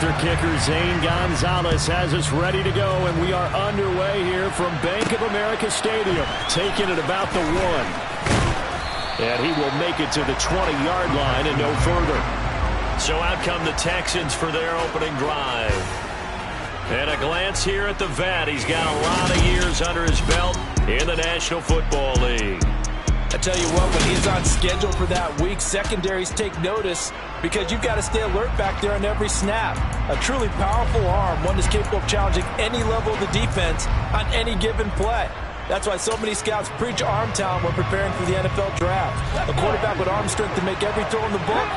Panther kicker Zane Gonzalez has us ready to go, and we are underway here from Bank of America Stadium, taking it about the 1. And he will make it to the 20-yard line and no further. So out come the Texans for their opening drive. And a glance here at the vet. He's got a lot of years under his belt in the National Football League. I tell you what, when he's on schedule for that week, secondaries take notice because you've got to stay alert back there on every snap. A truly powerful arm, one that's capable of challenging any level of the defense on any given play. That's why so many scouts preach arm talent when preparing for the NFL draft. A quarterback with arm strength to make every throw in the book,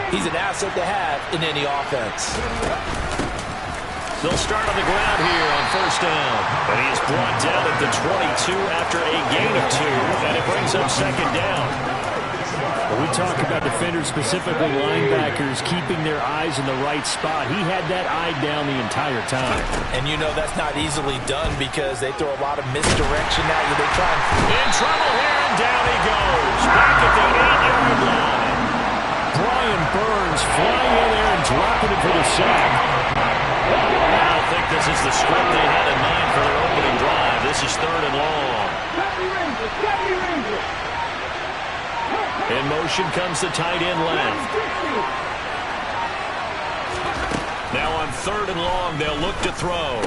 he's an asset to have in any offense. They'll start on the ground here on first down. And he is brought down at the 22 after a gain of 2, and it brings up second down. Well, we talk about defenders, specifically linebackers, keeping their eyes in the right spot. He had that eye down the entire time. And you know that's not easily done because they throw a lot of misdirection at you. They try and... In trouble here, and down he goes. Back at the 8-yard line. Brian Burns flying in there and dropping it for the sack. I don't think this is the script they had in mind for their opening drive. This is 3rd and long. In motion comes the tight end left. Now on 3rd and long, they'll look to throw.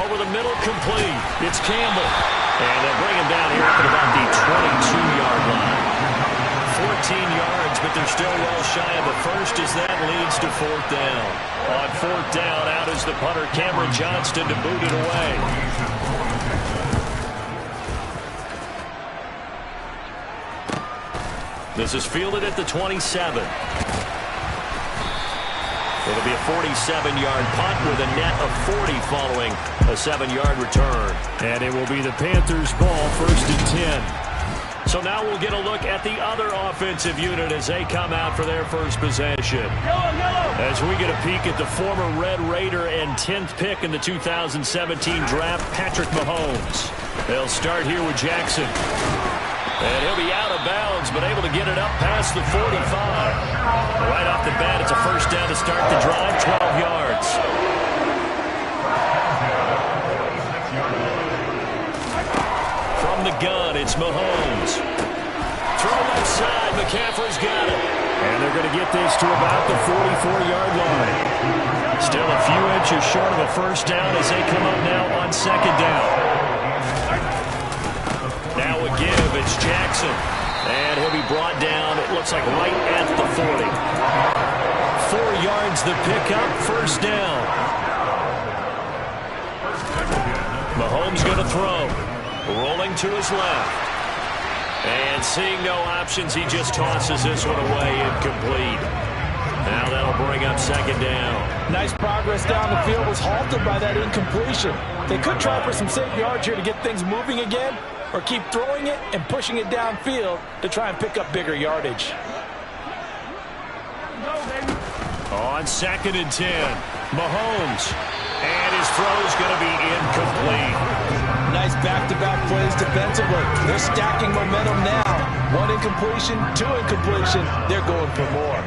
Over the middle, complete. It's Campbell. And they'll bring him down here up at about the 22-yard line. 14 yards, but they're still well shy of the first as that leads to 4th down. On 4th down, out is the punter, Cameron Johnston, to boot it away. This is fielded at the 27. It'll be a 47-yard punt with a net of 40 following a 7-yard return. And it will be the Panthers' ball, 1st and 10. So now we'll get a look at the other offensive unit as they come out for their first possession. As we get a peek at the former Red Raider and 10th pick in the 2017 draft, Patrick Mahomes. They'll start here with Jackson. And he'll be out of bounds, but able to get it up past the 45. Right off the bat, it's a first down to start the drive, 12 yards. From the gun, it's Mahomes. Throw left side, McCaffrey's got it. And they're going to get this to about the 44-yard line. Still a few inches short of a first down as they come up now on 2nd down. Now a give, it's Jackson. And he'll be brought down, it looks like right at the 40. 4 yards the pickup, first down. Mahomes going to throw. Rolling to his left. And seeing no options, he just tosses this one away, incomplete. Now that'll bring up 2nd down. Nice progress down the field, was halted by that incompletion. They could try for some safe yards here to get things moving again, or keep throwing it and pushing it downfield to try and pick up bigger yardage. On 2nd and 10, Mahomes. And his throw's going to be incomplete. Nice back-to-back plays defensively. They're stacking momentum now. 1 incompletion, 2 incompletion. They're going for more.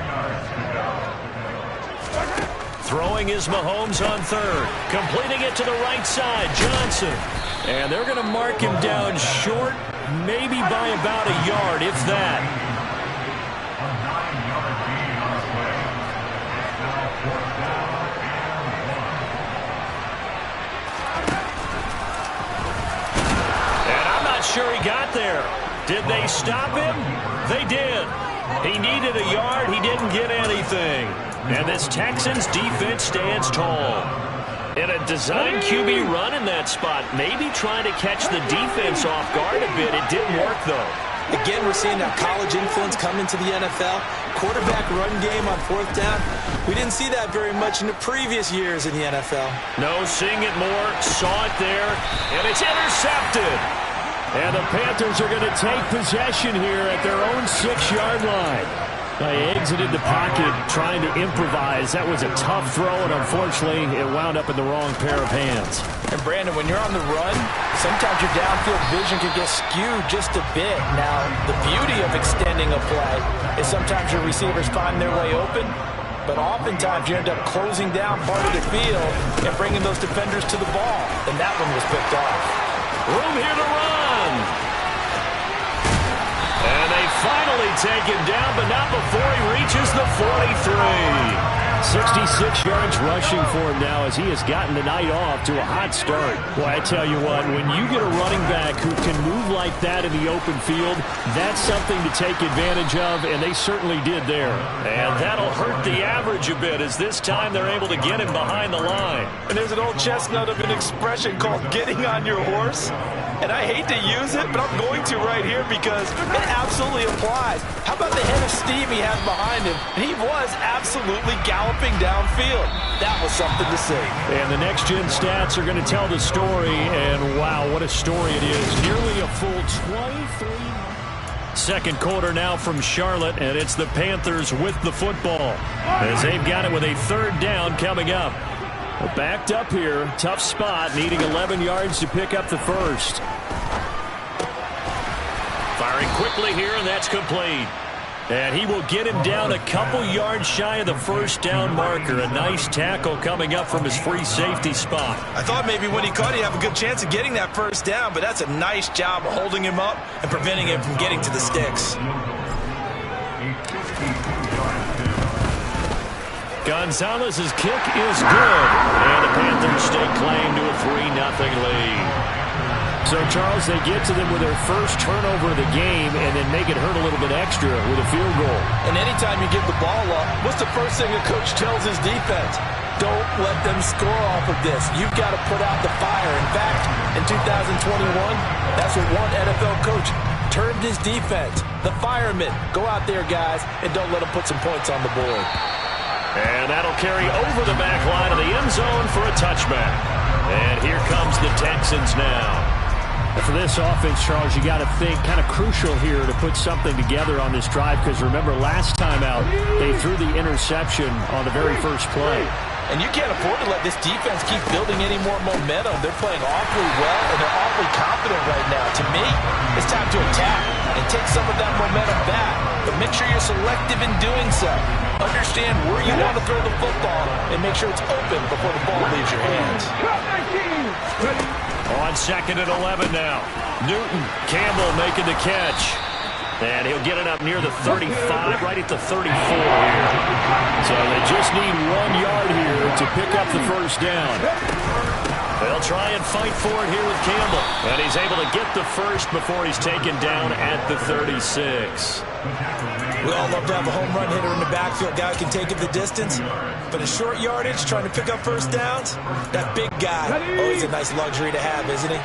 Throwing is Mahomes on 3rd. Completing it to the right side, Johnson. And they're going to mark him down short, maybe by about a yard, if that. And I'm not sure he got there. Did they stop him? They did. He needed a yard. He didn't get anything. And this Texans defense stands tall. And a design QB run in that spot, maybe trying to catch the defense off guard a bit. It didn't work, though. Again, we're seeing that college influence come into the NFL. Quarterback run game on 4th down. We didn't see that very much in the previous years in the NFL. No, seeing it more, saw it there, and it's intercepted. And the Panthers are going to take possession here at their own 6-yard line. They exited the pocket trying to improvise. That was a tough throw, and unfortunately, it wound up in the wrong pair of hands. And Brandon, when you're on the run, sometimes your downfield vision can get skewed just a bit. Now, the beauty of extending a play is sometimes your receivers find their way open, but oftentimes you end up closing down part of the field and bringing those defenders to the ball, and that one was picked off. Room here to run. And they finally take him down, but not before he reaches the 43. 66 yards rushing for him now as he has gotten the night off to a hot start. Well, I tell you what, when you get a running back who can move like that in the open field, that's something to take advantage of, and they certainly did there. And that'll hurt the average a bit as this time they're able to get him behind the line. And there's an old chestnut of an expression called getting on your horse. And I hate to use it, but I'm going to right here because it absolutely applies. How about the head of steam he has behind him? He was absolutely galloping downfield. That was something to see. And the next-gen stats are going to tell the story, and wow, what a story it is. Nearly a full 23. Second quarter now from Charlotte, and it's the Panthers with the football as they've got it with a third down coming up. Backed up here, tough spot, needing 11 yards to pick up the first. Firing quickly here, and that's complete. And he will get him down a couple yards shy of the first down marker. A nice tackle coming up from his free safety spot. I thought maybe when he caught, he'd have a good chance of getting that first down, but that's a nice job of holding him up and preventing him from getting to the sticks. Gonzalez's kick is good, and the Panthers stake claim to a 3-0 lead. So, Charles, they get to them with their first turnover of the game and then make it hurt a little bit extra with a field goal. And anytime you give the ball up, what's the first thing a coach tells his defense? Don't let them score off of this. You've got to put out the fire. In fact, in 2021, that's what one NFL coach termed his defense. The firemen. Go out there, guys, and don't let them put some points on the board. And that'll carry over the back line of the end zone for a touchback. And here comes the Texans now. For this offense, Charles, you got to think kind of crucial here to put something together on this drive because remember last time out they threw the interception on the very first play. And you can't afford to let this defense keep building any more momentum. They're playing awfully well and they're awfully confident right now. To me, it's time to attack and take some of that momentum back. But make sure you're selective in doing so. Understand where you want to throw the football and make sure it's open before the ball leaves your hands. On second and 11 now. Newton, Campbell making the catch. And he'll get it up near the 35, right at the 34 here. So they just need 1 yard here to pick up the first down. They'll try and fight for it here with Campbell. And he's able to get the first before he's taken down at the 36. We all love to have a home run hitter in the backfield. Guy can take it the distance. But a short yardage, trying to pick up first downs, that big guy, always a nice luxury to have, isn't he?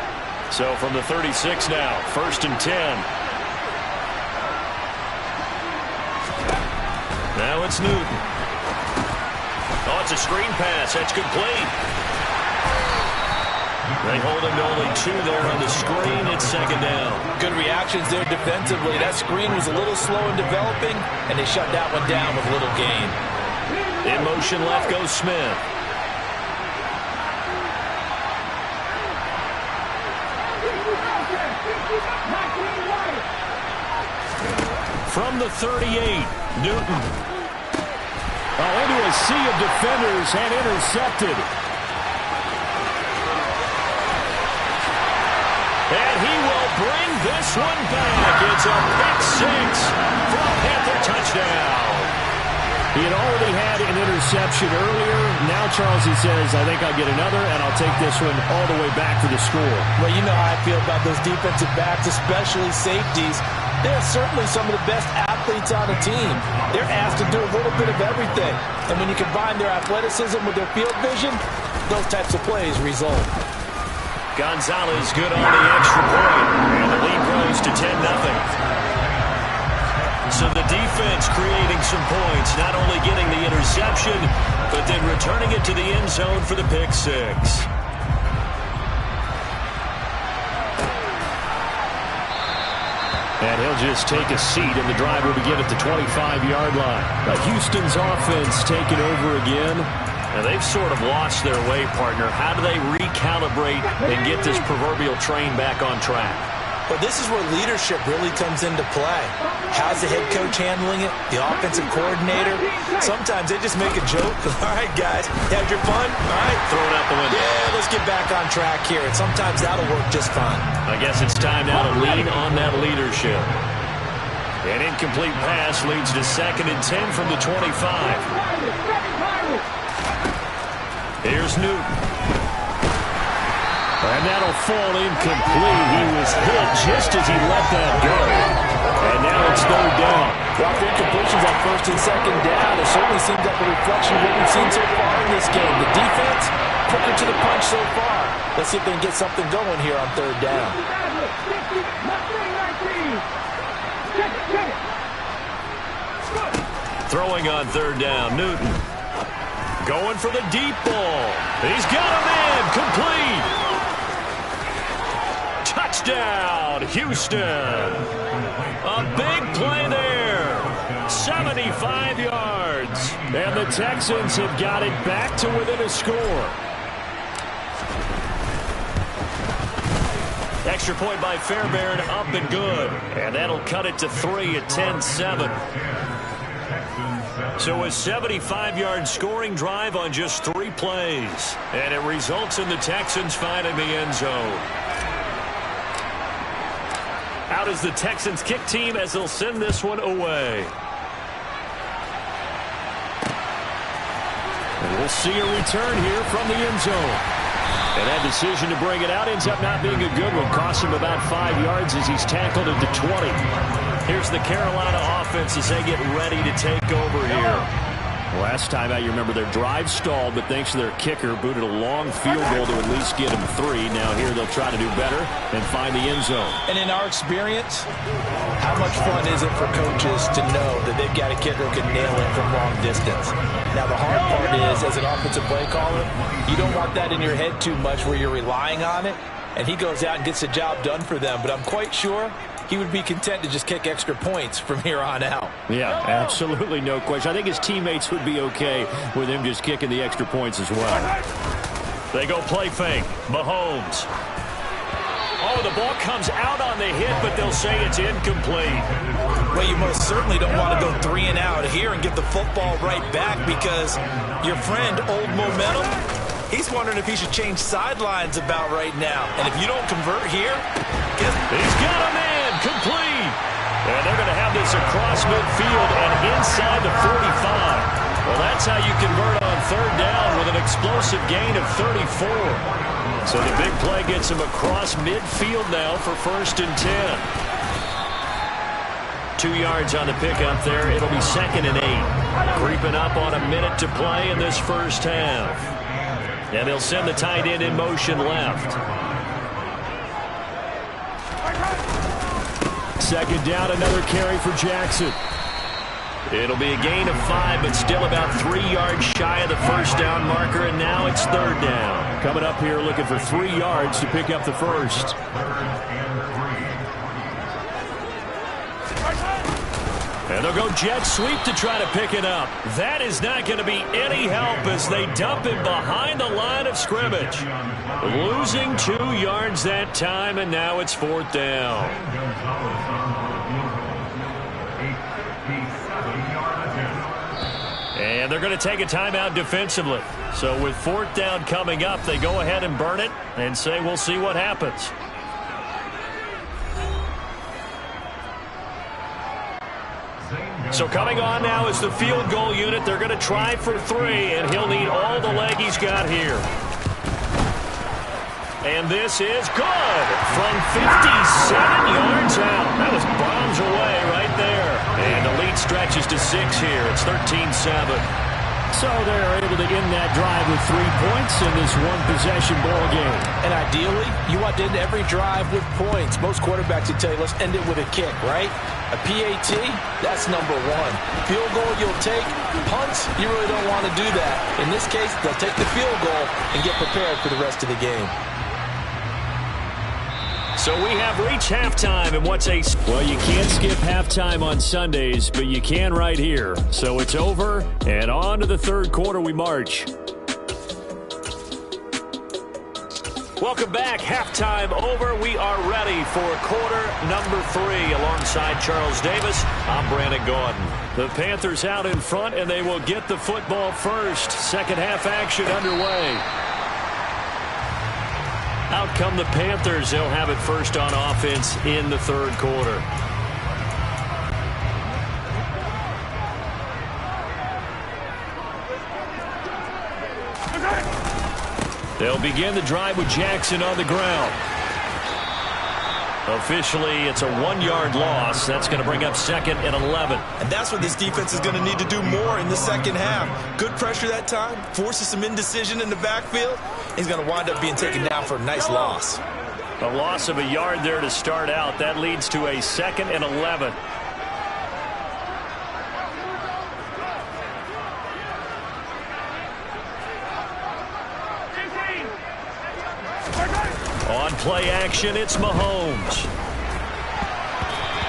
So from the 36 now, first and 10. Now it's Newton. Oh, it's a screen pass. That's complete. They hold him to only 2 there on the screen. It's second down. Good reactions there defensively. That screen was a little slow in developing, and they shut that one down with little gain. In motion left goes Smith. From the 38, Newton. Oh, into a sea of defenders and intercepted. And he will bring this one back. It's a pick 6 for a Panther touchdown. He had already had an interception earlier. Now, Charles, he says, I think I'll get another, and I'll take this one all the way back for the score. Well, you know how I feel about those defensive backs, especially safeties. They're certainly some of the best athletes on the team. They're asked to do a little bit of everything. And when you combine their athleticism with their field vision, those types of plays result. Gonzalez good on the extra point. And the lead grows to 10-0. So the defense creating some points, not only getting the interception, but then returning it to the end zone for the pick 6. And he'll just take a seat, and the drive will begin at the 25-yard line. Houston's offense taking over again. And they've sort of lost their way, partner. How do they recalibrate and get this proverbial train back on track? Well, this is where leadership really comes into play. How's the head coach handling it? The offensive coordinator? Sometimes they just make a joke. All right, guys, had your fun? All right. Throw it out the window. Yeah, let's get back on track here. And sometimes that'll work just fine. I guess it's time now to lean on that leadership. An incomplete pass leads to 2nd and 10 from the 25. Here's Newton. And that'll fall incomplete. He was hit just as he let that go. And now it's 3rd down. Dropped incompletions on 1st and 2nd down. It certainly seems like a reflection of what we've seen so far in this game. The defense, quicker to the punch so far. Let's see if they can get something going here on 3rd down. Throwing on 3rd down, Newton. Going for the deep ball. He's got a man, complete. Touchdown, Houston. A big play there. 75 yards. And the Texans have got it back to within a score. Extra point by Fairbairn, up and good. And that'll cut it to 3 at 10-7. So a 75-yard scoring drive on just 3 plays. And it results in the Texans finding the end zone. Out is the Texans kick team as they'll send this one away. And we'll see a return here from the end zone. And that decision to bring it out ends up not being a good one. Costs him about 5 yards as he's tackled at the 20. Here's the Carolina offense as they get ready to take over here. Last time out, you remember their drive stalled, but thanks to their kicker, booted a long field goal to at least get them 3. Now here they'll try to do better and find the end zone. And in our experience, how much fun is it for coaches to know that they've got a kicker who can nail it from long distance? Now the hard part is, as an offensive play caller, you don't want that in your head too much where you're relying on it, and he goes out and gets the job done for them. But I'm quite sure he would be content to just kick extra points from here on out. Yeah, absolutely no question. I think his teammates would be okay with him just kicking the extra points as well. They go play fake. Mahomes. Oh, the ball comes out on the hit, but they'll say it's incomplete. Well, you most certainly don't want to go 3 and out here and get the football right back because your friend, Old Momentum, he's wondering if he should change sidelines about right now. And if you don't convert here, he's got a man, complete. And they're going to have this across midfield and inside the 45. Well, that's how you convert on 3rd down with an explosive gain of 34. So the big play gets him across midfield now for 1st and 10. 2 yards on the pickup there. It'll be 2nd and 8. Creeping up on a minute to play in this first half. And they'll send the tight end in motion left. 2nd down, another carry for Jackson. It'll be a gain of 5, but still about 3 yards shy of the 1st down marker, and now it's 3rd down. Coming up here looking for 3 yards to pick up the 1st. And they'll go jet sweep to try to pick it up. That is not going to be any help as they dump him behind the line of scrimmage. Losing 2 yards that time, and now it's 4th down. And they're going to take a timeout defensively. So with 4th down coming up, they go ahead and burn it and say we'll see what happens. So coming on now is the field goal unit. They're going to try for 3, and he'll need all the leg he's got here. And this is good from 57 yards out. That was bombs away right there. And the lead stretches to 6 here. It's 13-7. So they're able to end that drive with 3 points in this one-possession ball game. And ideally, you want to end every drive with points. Most quarterbacks would tell you, let's end it with a kick, right? A PAT, that's number 1. Field goal you'll take. Punts, you really don't want to do that. In this case, they'll take the field goal and get prepared for the rest of the game. So we have reached halftime, and what's a... Well, you can't skip halftime on Sundays, but you can right here. So it's over, and on to the 3rd quarter we march. Welcome back. Halftime over. We are ready for quarter number 3. Alongside Charles Davis, I'm Brandon Gordon. The Panthers out in front, and they will get the football first. Second half action underway. Out come the Panthers. They'll have it first on offense in the third quarter. They'll begin the drive with Jackson on the ground. Officially, it's a 1-yard loss. That's going to bring up 2nd and 11. And that's what this defense is going to need to do more in the second half. Good pressure that time, forces some indecision in the backfield. He's going to wind up being taken down for a nice loss. A loss of a yard there to start out. That leads to a 2nd and 11. On play action, it's Mahomes.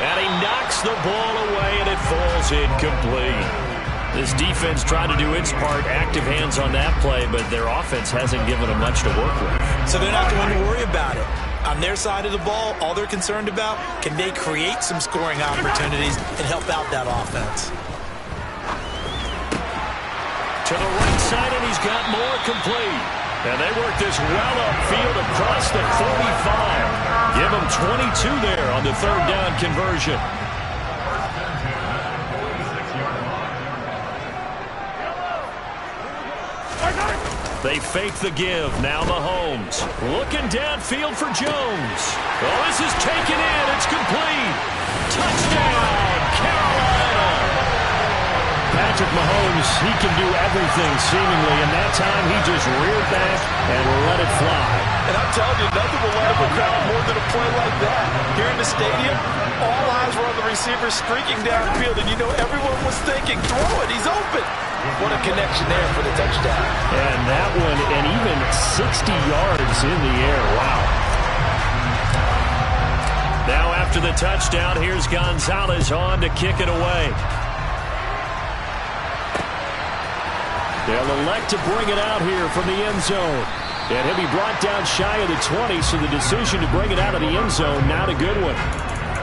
And he knocks the ball away, and it falls incomplete. This defense tried to do its part, active hands on that play, but their offense hasn't given them much to work with. So they're not going to worry about it. On their side of the ball, all they're concerned about, can they create some scoring opportunities and help out that offense? To the right side, and he's got more complete. And they work this well upfield across the 45. Give them 22 there on the third down conversion. They fake the give. Now Mahomes looking downfield for Jones. Oh, this is taken in. It's complete. Touchdown, Carolina. Patrick Mahomes, he can do everything seemingly, and that time he just reared back and let it fly. And I'm telling you, nothing will light up a crowd more than a play like that. Here in the stadium, all eyes were on the receiver streaking downfield, and you know everyone was thinking, throw it, he's open. What a connection there for the touchdown. And that one, and even 60 yards in the air. Wow. Now after the touchdown, here's Gonzalez on to kick it away. They'll elect to bring it out here from the end zone. And he'll be brought down shy of the 20, so the decision to bring it out of the end zone, not a good one.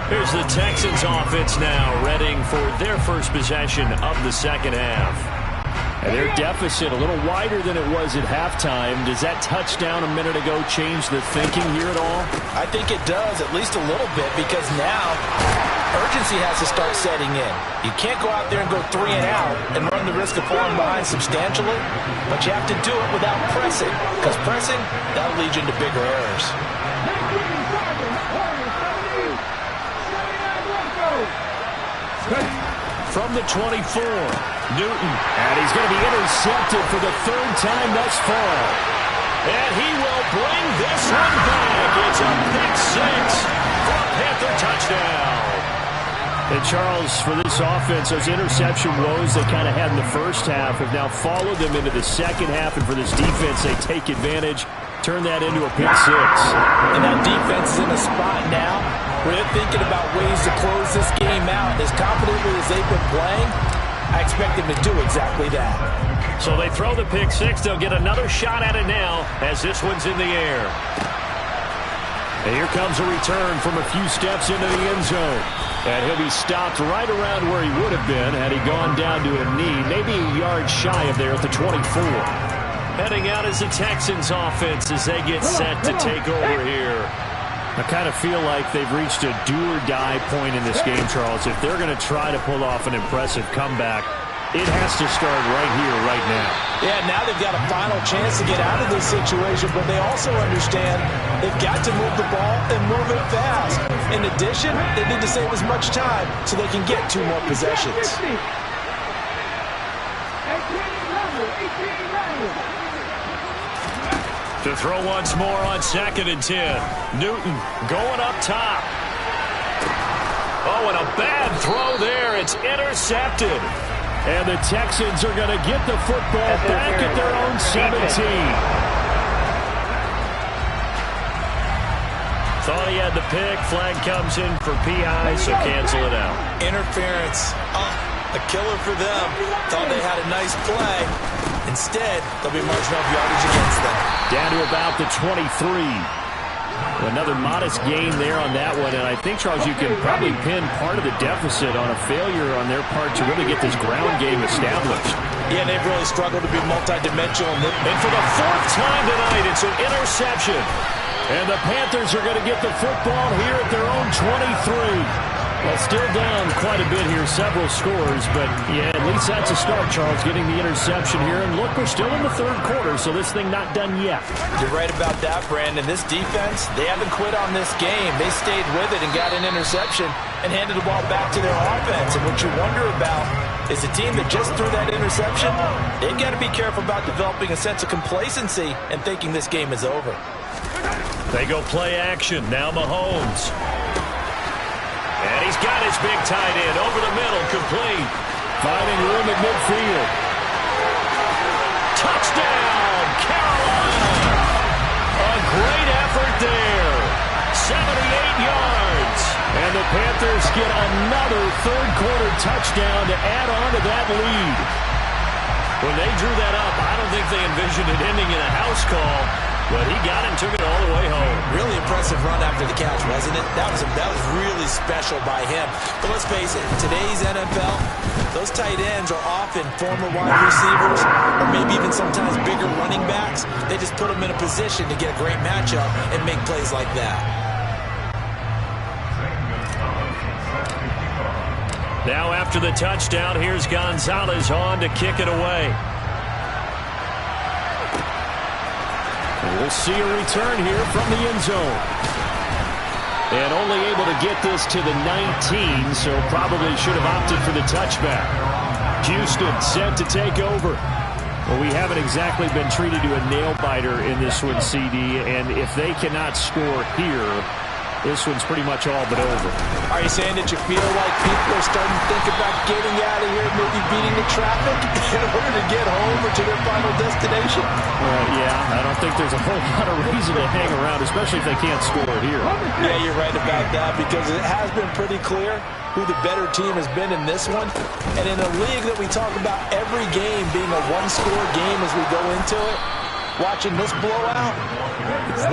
Here's the Texans offense now, readying for their first possession of the second half. And their deficit a little wider than it was at halftime. Does that touchdown a minute ago change the thinking here at all? I think it does, at least a little bit, because now urgency has to start setting in. You can't go out there and go 3 and out and run the risk of falling behind substantially, but you have to do it without pressing, because pressing, that'll lead you into bigger errors. From the 24, Newton. And he's going to be intercepted for the 3rd time thus far. And he will bring this one back. It's a pick 6 for a Panther touchdown. And Charles, for this offense, those interception woes they kind of had in the first half have now followed them into the second half. And for this defense, they take advantage, turn that into a pick 6. And that defense is in a spot now where they're thinking about ways to close this game out. As confidently as they've been playing, I expect them to do exactly that. So they throw the pick 6. They'll get another shot at it now as this one's in the air. And here comes a return from a few steps into the end zone. And he'll be stopped right around where he would have been had he gone down to a knee, maybe a yard shy of there at the 24. Heading out is the Texans offense as they get set to take over here. I kind of feel like they've reached a do-or-die point in this game, Charles. If they're going to try to pull off an impressive comeback, it has to start right here, right now. Yeah, now they've got a final chance to get out of this situation, but they also understand they've got to move the ball and move it fast. In addition, they need to save as much time so they can get 2 more possessions. To throw once more on 2nd and 10. Newton going up top. Oh, and a bad throw there. It's intercepted. And the Texans are going to get the football back at their own 17. Thought he had the pick. Flag comes in for PI, so cancel it out. Interference. Oh, a killer for them. Thought they had a nice play. Instead, they'll be marching off yardage against them. Down to about the 23. Another modest gain there on that one, and I think, Charles, you can probably pin part of the deficit on a failure on their part to really get this ground game established. Yeah, they've really struggled to be multidimensional. And for the fourth time tonight, it's an interception. And the Panthers are going to get the football here at their own 23. Well, still down quite a bit here, several scores, but yeah, at least that's a start, Charles, getting the interception here. And look, we're still in the third quarter, so this thing not done yet. You're right about that, Brandon. This defense, they haven't quit on this game. They stayed with it and got an interception and handed the ball back to their offense. And what you wonder about is a team that just threw that interception, they've got to be careful about developing a sense of complacency and thinking this game is over. They go play action. Now Mahomes. And he's got his big tight end over the middle, complete. Finding room at midfield. Touchdown, Carolina. A great effort there. 78 yards. And the Panthers get another third-quarter touchdown to add on to that lead. When they drew that up, I don't think they envisioned it ending in a house call. But he got it and took it all the way home. Really impressive run after the catch, wasn't it? That was really special by him. But let's face it, in today's NFL, those tight ends are often former wide receivers or maybe even sometimes bigger running backs. They just put them in a position to get a great matchup and make plays like that. Now after the touchdown, here's Gonzalez on to kick it away. We'll see a return here from the end zone. And only able to get this to the 19, so probably should have opted for the touchback. Houston set to take over. Well, we haven't exactly been treated to a nail-biter in this one, CD, and if they cannot score here, this one's pretty much all but over. Are you saying that you feel like people are starting to think about getting out of here, maybe beating the traffic in order to get home or to their final destination? Yeah, I don't think there's a whole lot of reason to hang around, especially if they can't score here. Yeah, you're right about that because it has been pretty clear who the better team has been in this one. And in a league that we talk about every game being a one-score game as we go into it, watching this blowout,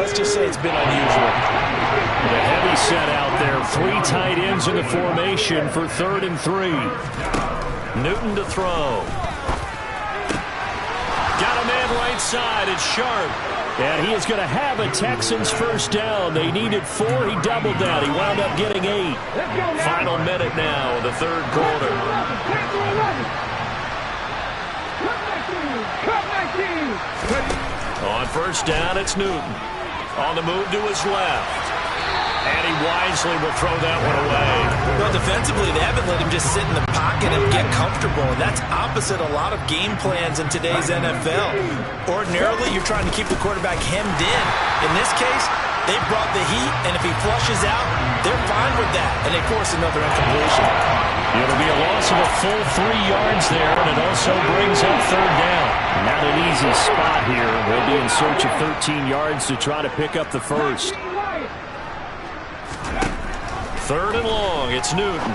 let's just say it's been unusual. The heavy set out there. 3 tight ends in the formation for 3rd and 3. Newton to throw. Got a man right side. It's Sharp. And he is going to have a Texans first down. They needed 4. He doubled that. He wound up getting 8. Final minute now of the third quarter. On first down, it's Newton. On the move to his left. And he wisely will throw that one away. Well, defensively, they haven't let him just sit in the pocket and get comfortable. And that's opposite a lot of game plans in today's NFL. Ordinarily, you're trying to keep the quarterback hemmed in. In this case, they brought the heat, and if he flushes out, they're fine with that. And they force another incompletion. It'll be a loss of a full 3 yards there, and it also brings up 3rd down. Not an easy spot here. They'll be in search of 13 yards to try to pick up the first. 3rd and long. It's Newton.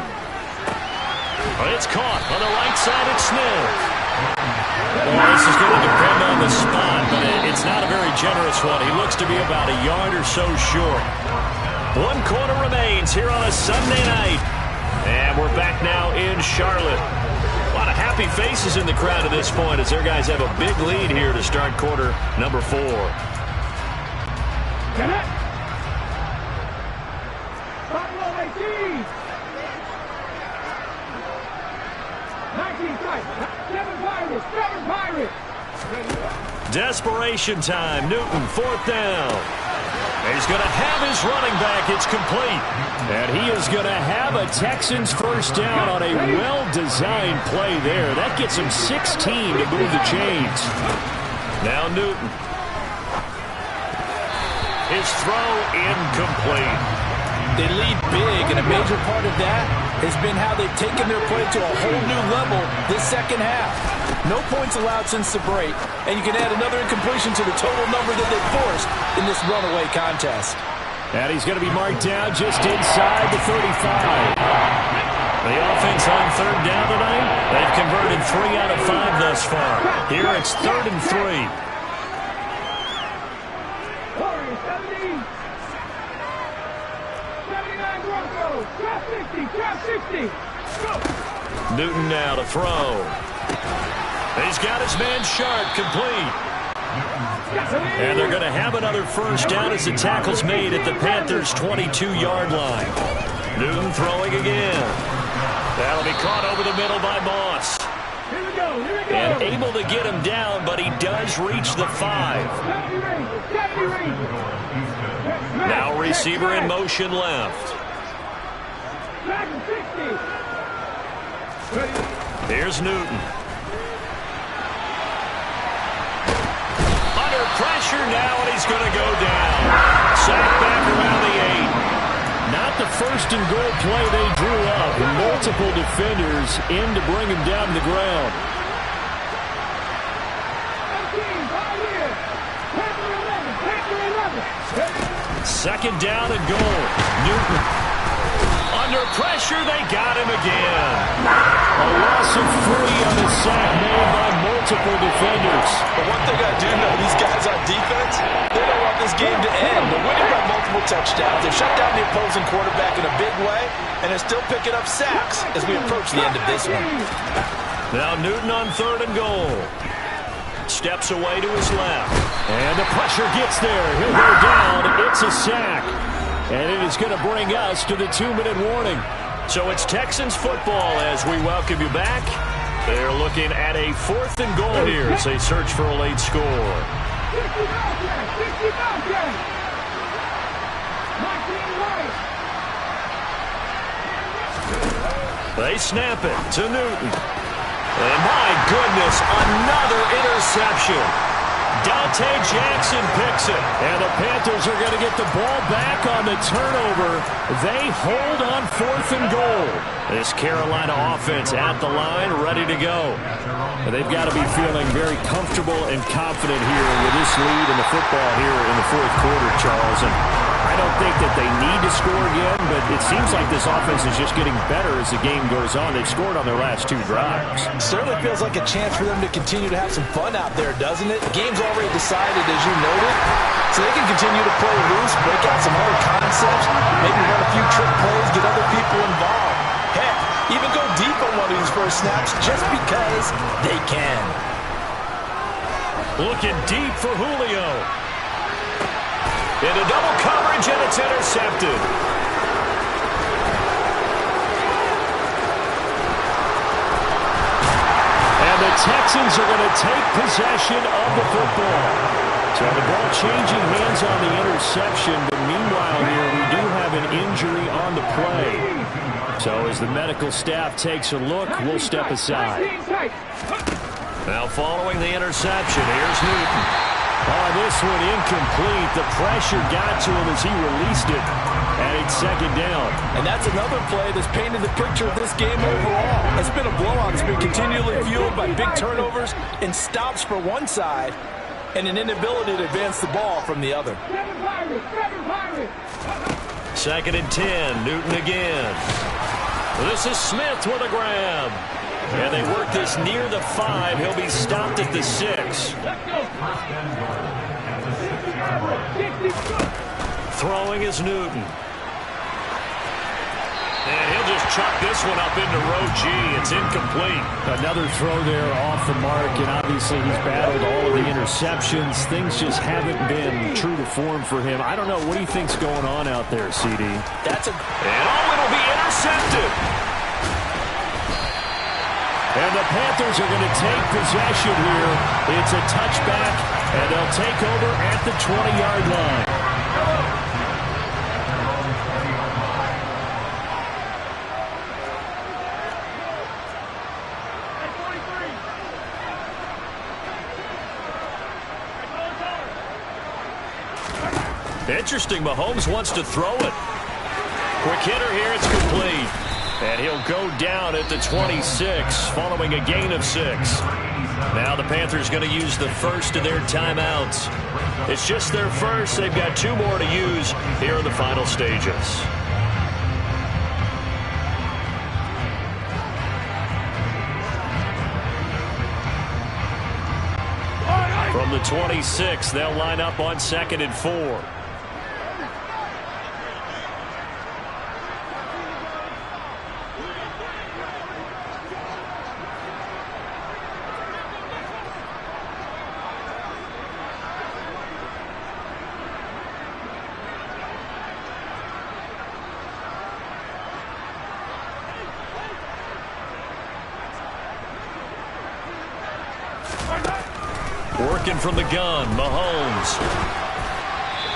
It's caught on the right side. It's Smith. Well, this is going to depend on the spot, but it's not a very generous one. He looks to be about a yard or so short. 1 quarter remains here on a Sunday night. And we're back now in Charlotte. A lot of happy faces in the crowd at this point as their guys have a big lead here to start quarter number 4. Desperation time. Newton, 4th down. He's going to have his running back. It's complete. And he is going to have a Texans first down on a well-designed play there. That gets him 16 to move the chains. Now Newton. His throw incomplete. They lead big, and a major part of that has been how they've taken their play to a whole new level this second half. No points allowed since the break, and you can add another incompletion to the total number that they've forced in this runaway contest. And he's going to be marked down just inside the 35. The offense on 3rd down tonight, they've converted 3 out of 5 thus far. Here it's 3rd and 3. Newton now to throw. He's got his man Sharp, complete. And they're going to have another first down as the tackle's made at the Panthers' 22-yard line. Newton throwing again. That'll be caught over the middle by Moss. Here we go. And able to get him down, but he does reach the 5. Now receiver in motion left. Here's Newton. Under pressure now, and he's going to go down. Sacked back around the 8. Not the first and goal play they drew up. Multiple defenders in to bring him down to the ground. Second down and goal. Newton. Under pressure, they got him again. A loss of 3 on a sack made by multiple defenders. But one thing I do know, these guys on defense, they don't want this game to end. They're winning by multiple touchdowns. They've shut down the opposing quarterback in a big way, and they're still picking up sacks as we approach the end of this one. Now Newton on 3rd and goal. Steps away to his left. And the pressure gets there. He'll go down. It's a sack. And it is going to bring us to the 2-minute warning. So it's Texans football as we welcome you back. They're looking at a 4th and goal here as they search for a late score. They snap it to Newton. And my goodness, another interception. Dante Jackson picks it. And the Panthers are going to get the ball back on the turnover. They hold on 4th and goal. This Carolina offense at the line, ready to go. And they've got to be feeling very comfortable and confident here with this lead in the football here in the 4th quarter, Charles. And I don't think that they need to score again, but it seems like this offense is just getting better as the game goes on. They've scored on their last 2 drives. Certainly feels like a chance for them to continue to have some fun out there, doesn't it? The game's already decided, as you noted, so they can continue to play loose, break out some other concepts, maybe run a few trick plays, get other people involved. Heck, even go deep on one of these first snaps just because they can. Looking deep for Julio. Into double coverage, and it's intercepted. And the Texans are going to take possession of the football. So the ball changing hands on the interception, but meanwhile here we do have an injury on the play. So as the medical staff takes a look, we'll step aside. Now following the interception, here's Newton. Oh, this one incomplete. The pressure got to him as he released it. And it's 2nd down. And that's another play that's painted the picture of this game overall. It's been a blowout. It's been continually fueled by big turnovers and stops for one side and an inability to advance the ball from the other. 2nd and 10. Newton again. This is Smith with a grab. And they work this near the 5. He'll be stopped at the 6. Throwing is Newton. And he'll just chuck this one up into row G. It's incomplete. Another throw there off the mark, and obviously he's battled all of the interceptions. Things just haven't been true to form for him. I don't know. What do you think's going on out there, CD? And it'll be intercepted. And the Panthers are going to take possession here. It's a touchback, and they'll take over at the 20-yard line. Interesting, Mahomes wants to throw it. Quick hitter here, it's complete. And he'll go down at the 26, following a gain of 6. Now the Panthers going to use the first of their timeouts. It's just their first. They've got 2 more to use here in the final stages. the 26. They'll line up on 2nd and 4. Working from the gun, Mahomes.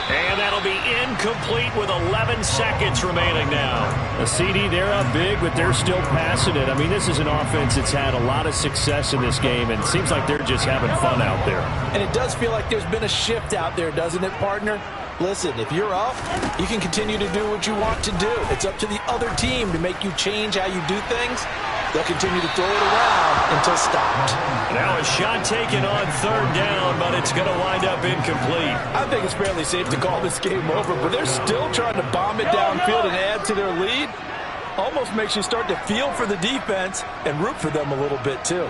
And that'll be incomplete with 11 seconds remaining now. A CD, they're up big, but they're still passing it. I mean, this is an offense that's had a lot of success in this game, and it seems like they're just having fun out there. And it does feel like there's been a shift out there, doesn't it, partner? Listen, if you're up, you can continue to do what you want to do. It's up to the other team to make you change how you do things. They'll continue to throw it around until stopped. Now a shot taken on 3rd down, but it's going to wind up incomplete. I think it's fairly safe to call this game over, but they're still trying to bomb it downfield and add to their lead. Almost makes you start to feel for the defense and root for them a little bit, too.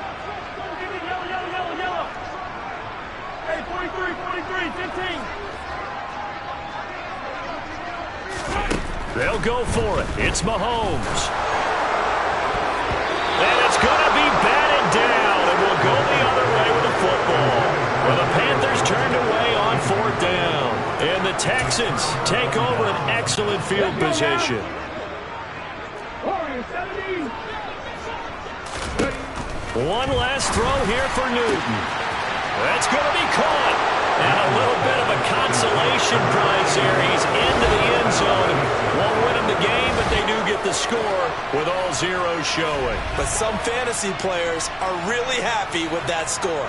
Hey, 43, 15. They'll go for it. It's Mahomes. And it's going to be batted down, and we'll go the other way with the football. Well, the Panthers turned away on 4th down, and the Texans take over an excellent field position. One last throw here for Newton. That's going to be caught. And a little bit of a consolation prize here. He's into the end zone. Won't win him the game, but they do get the score with all zeros showing. But some fantasy players are really happy with that score.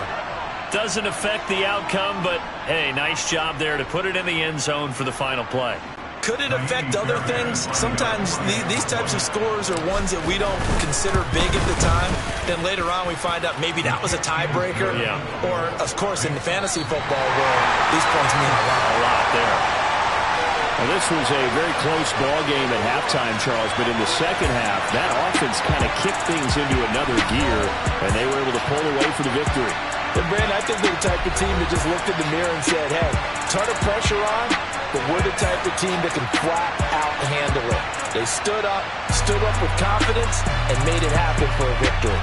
Doesn't affect the outcome, but, hey, nice job there to put it in the end zone for the final play. Could it affect other things? Sometimes these types of scores are ones that we don't consider big at the time. Then later on we find out maybe that was a tiebreaker. Yeah. Or, of course, in the fantasy football world, these points mean a lot there. Well, this was a very close ball game at halftime, Charles, but in the second half, that offense kind of kicked things into another gear, and they were able to pull away for the victory. And, Brandon, I think they're the type of team that just looked in the mirror and said, hey, ton of pressure on, but we're the type of team that can flat out handle it. They stood up with confidence, and made it happen for a victory.